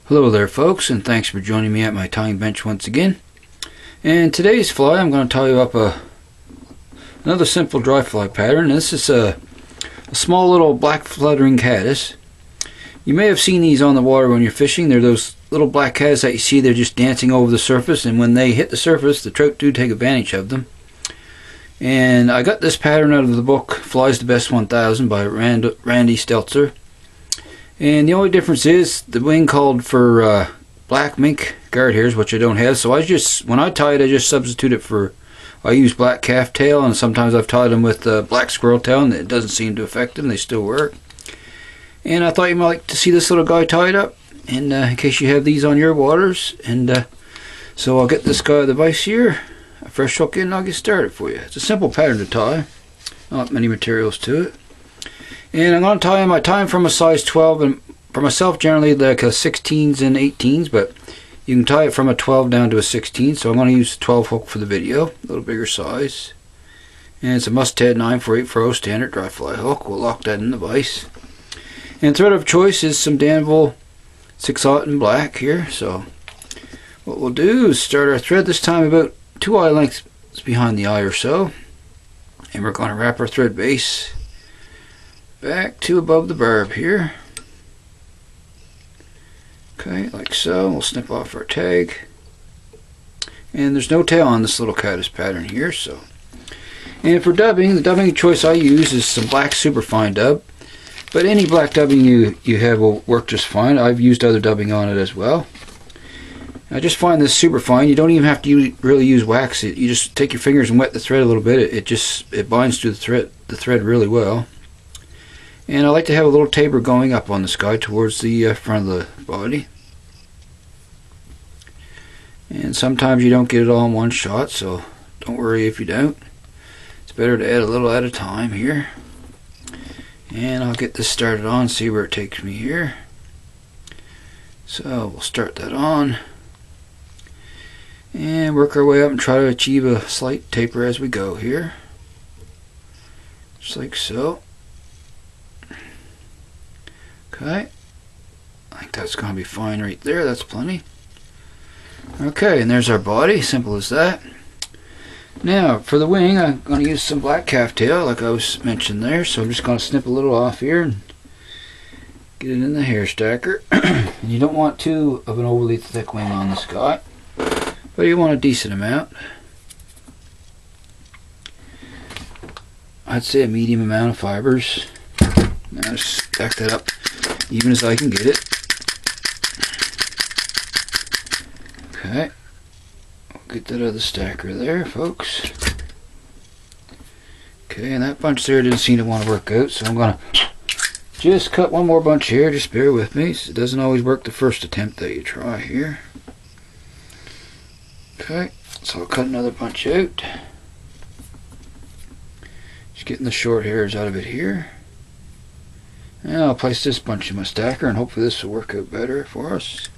Hello there folks, and thanks for joining me at my tying bench once again. And today's fly, I'm going to tie you up another simple dry fly pattern. This is a small little black fluttering caddis. You may have seen these on the water when you're fishing. They're those little black caddis that you see. They're just dancing over the surface, and when they hit the surface, the trout do take advantage of them. And I got this pattern out of the book Flies the Best 1000 by Randy Stelzer. And the only difference is the wing called for black mink guard hairs, which I don't have. So when I tie it, I just substitute it for, I use black calftail, and sometimes I've tied them with black squirrel tail, and it doesn't seem to affect them. They still work. And I thought you might like to see this little guy tied up, and in case you have these on your waters. And so I'll get this guy the vise here, a fresh hook in, and I'll get started for you. It's a simple pattern to tie, not many materials to it. And I'm going to tie him. I tie him from a size 12, and for myself generally like a 16s and 18s, but you can tie it from a 12 down to a 16. So I'm going to use the 12 hook for the video, a little bigger size. And it's a mustad 948 standard dry fly hook. We'll lock that in the vise. And thread of choice is some danville 6/0 in black here. So what we'll do is start our thread, this time about 2 eye lengths behind the eye or so. And we're going to wrap our thread base back to above the barb here. Okay, like so. We'll snip off our tag. And there's no tail on this little caddis pattern here, so. And for dubbing, the dubbing choice I use is some black superfine dub. But any black dubbing you have will work just fine. I've used other dubbing on it as well. I just find this superfine. You don't even have to really use wax. You just take your fingers and wet the thread a little bit. It binds to the thread really well. And I like to have a little taper going up on this guy towards the front of the body. And sometimes you don't get it all in one shot, so don't worry if you don't. It's better to add a little at a time here. And I'll get this started on, see where it takes me here. So we'll start that on. And work our way up and try to achieve a slight taper as we go here. Just like so. Okay, I think that's going to be fine right there. That's plenty. Okay, and there's our body. Simple as that. Now, for the wing, I'm going to use some black calftail, like I was mentioned there. So I'm just going to snip a little off here and get it in the hair stacker. And you don't want too of an overly thick wing on this guy, but you want a decent amount. I'd say a medium amount of fibers. Now just stack that up even as I can get it. Okay, I'll get that out of the stacker there, folks. Okay, and that bunch there didn't seem to want to work out, so I'm going to just cut one more bunch here. Just bear with me. It doesn't always work the first attempt that you try here. Okay, so I'll cut another bunch out. Just getting the short hairs out of it here. And I'll place this bunch in my stacker, and hopefully this will work out better for us.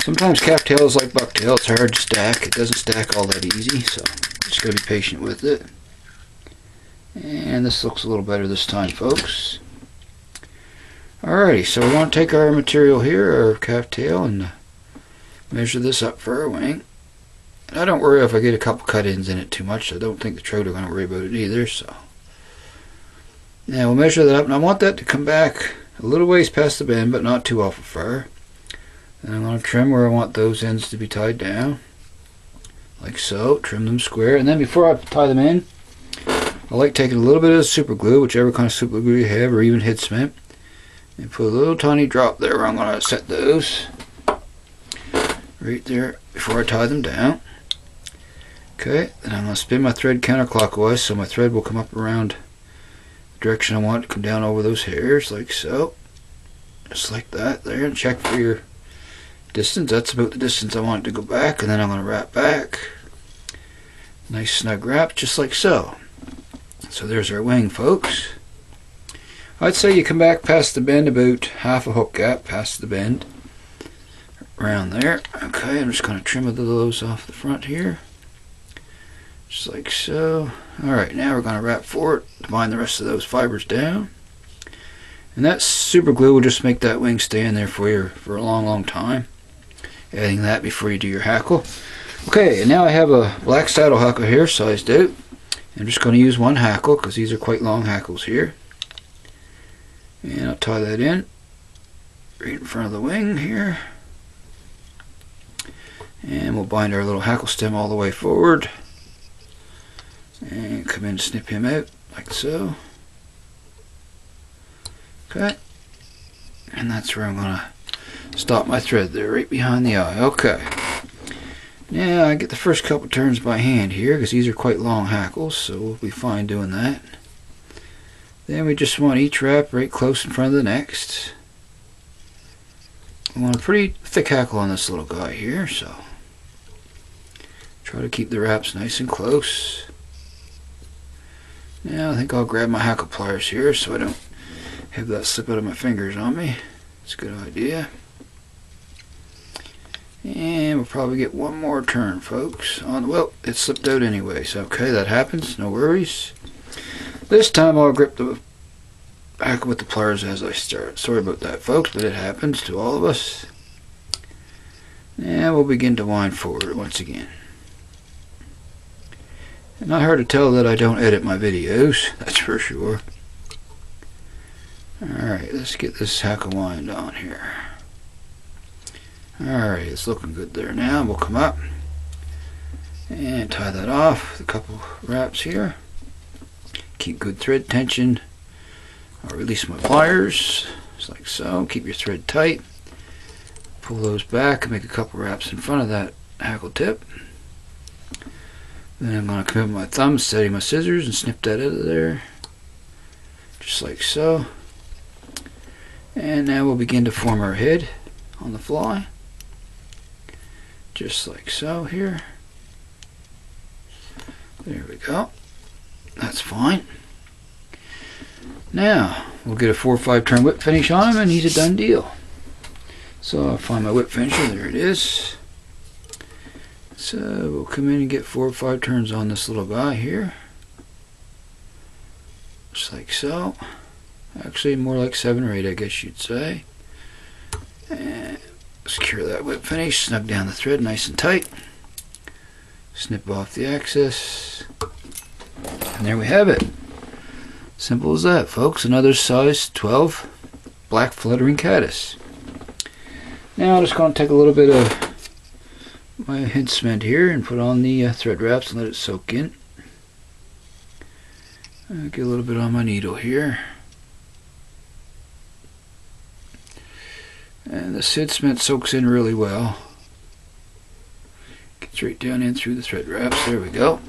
Sometimes calftail is like bucktail. It's hard to stack. It doesn't stack all that easy, so just gotta be patient with it. And this looks a little better this time, folks. Alrighty, so we're going to take our material here, our calftail, and measure this up for our wing. And I don't worry if I get a couple cut-ins in it too much. I don't think the trout are going to worry about it either, so. Now we'll measure that up, and I want that to come back a little ways past the bend, but not too awful far. And I'm going to trim where I want those ends to be tied down, like so. Trim them square, and then before I tie them in, I like taking a little bit of super glue, whichever kind of super glue you have, or even head cement, and put a little tiny drop there where I'm going to set those right there before I tie them down. Okay, then I'm going to spin my thread counterclockwise, so my thread will come up around direction I want it to come down over those hairs, like so. Just like that there, and check for your distance. That's about the distance I want it to go back, and then I'm going to wrap back. Nice snug wrap, just like so. So there's our wing, folks. I'd say you come back past the bend about half a hook gap past the bend. Around there. Okay, I'm just going to trim a little of those off the front here. Just like so. Alright, now we're going to wrap forward to bind the rest of those fibers down. And that super glue will just make that wing stay in there for you for a long time. Adding that before you do your hackle. Okay, and now I have a black saddle hackle here sized out. I'm just going to use one hackle because these are quite long hackles here. And I'll tie that in right in front of the wing here. And we'll bind our little hackle stem all the way forward. And come in and snip him out like so. Okay. And that's where I'm going to stop my thread there, right behind the eye. Okay. Now I get the first couple turns by hand here because these are quite long hackles, so we'll be fine doing that. Then we just want each wrap right close in front of the next. We want a pretty thick hackle on this little guy here, so try to keep the wraps nice and close. Now I think I'll grab my hackle pliers here so I don't have that slip out of my fingers on me. It's a good idea. And we'll probably get one more turn, folks. Well, it slipped out anyway, so okay, that happens, no worries. This time I'll grip the hackle with the pliers as I start. Sorry about that, folks, but it happens to all of us. And we'll begin to wind forward once again. And not hard to tell that I don't edit my videos, that's for sure. Alright, let's get this hackle wind on here. Alright, it's looking good there now. We'll come up and tie that off with a couple wraps here. Keep good thread tension. I'll release my pliers, just like so. Keep your thread tight. Pull those back and make a couple wraps in front of that hackle tip. Then I'm going to come in with my thumb, steady my scissors, and snip that out of there. Just like so. And now we'll begin to form our head on the fly. Just like so here. There we go. That's fine. Now we'll get a 4 or 5 turn whip finish on him and he's a done deal. So I'll find my whip finisher. There it is. So we'll come in and get 4 or 5 turns on this little guy here. Just like so. Actually more like 7 or 8, I guess you'd say. And secure that whip finish, snug down the thread nice and tight. Snip off the excess. And there we have it. Simple as that, folks. Another size 12 black fluttering caddis. Now I'm just going to take a little bit of my head cement here and put on the thread wraps and let it soak in. Get a little bit on my needle here. And the head cement soaks in really well. Gets right down in through the thread wraps. There we go.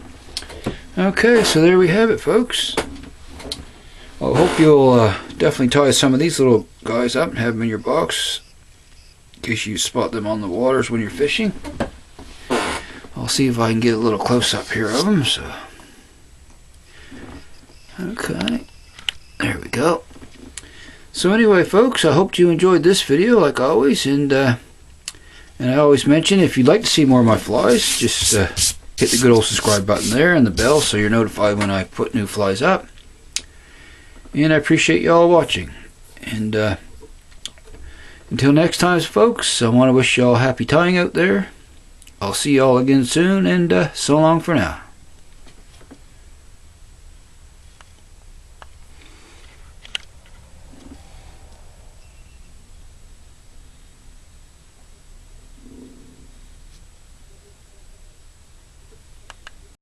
Okay, so there we have it, folks. I hope you'll definitely tie some of these little guys up and have them in your box in case you spot them on the waters when you're fishing. I'll see if I can get a little close-up here of them. So, okay, there we go. So anyway, folks, I hope you enjoyed this video like always, and I always mention if you'd like to see more of my flies, just hit the good old subscribe button there and the bell so you're notified when I put new flies up. And I appreciate you all watching. And until next time, folks, I want to wish you all happy tying out there. I'll see you all again soon, and so long for now.